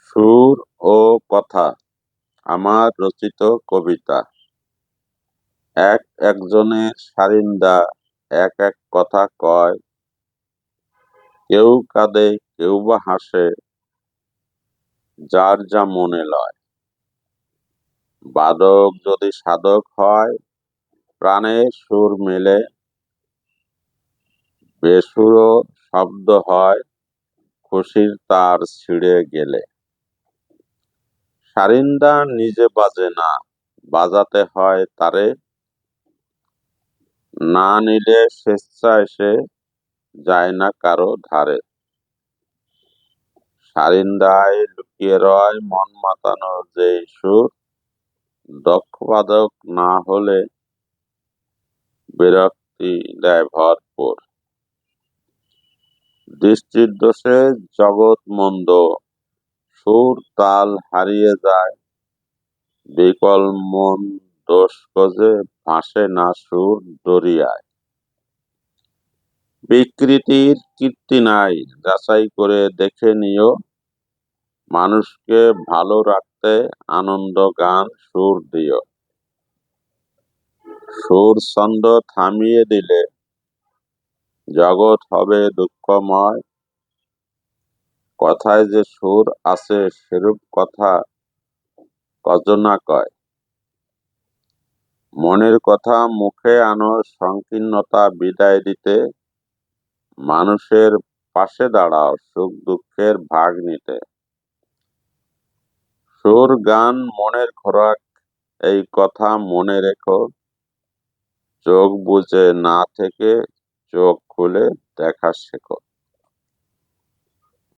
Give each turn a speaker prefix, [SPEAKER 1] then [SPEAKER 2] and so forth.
[SPEAKER 1] সুর ও কথা আমার রচিত কবিতা। এক একজনের সারিন্দা এক এক কথা কয়, কেউ কাঁদে কেউ বা হাসে, যার যা মনে লয়। বাদক যদি সাধক হয়, প্রাণে সুর মেলে, বেসুরো শব্দ হয়, খুশির তার ছিঁড়ে গেলে। সারিন্দা নিজে বাজে না, বাজাতে হয় তারে, না নিলে স্বেচ্ছায় সে যায় না কারো ধারে। সারিন্দায় লুকিয়ে রয় মন মাতানো যেই সুর, দক্ষ বাদক না হলে বিরক্তি দেয় ভরপুর। দৃষ্টির দোষে জগৎ মন্দ, সুর তাল হারিয়ে যায়, বিকল মন দোষ খোঁজে, ভাসে না সুর দরিয়ায়। বিকৃতির কীর্তি নাই, যাচাই করে দেখে নিও, মানুষকে ভালো রাখতে আনন্দ গান সুর দিও। সুর ছন্দ থামিয়ে দিলে জগৎ হবে দুঃখময়, কথায় যে সুর আছে সেরূপ কথা কজনা কয়। মনের কথা মুখে আনো সংকীর্ণতা বিদায় দিতে, মানুষের পাশে দাঁড়াও সুখ দুঃখের ভাগ নিতে। সুর গান মনের খোরাক, এই কথা মনে রেখো, চোখ বুজে না থেকে চোখ খুলে দেখা শেখো।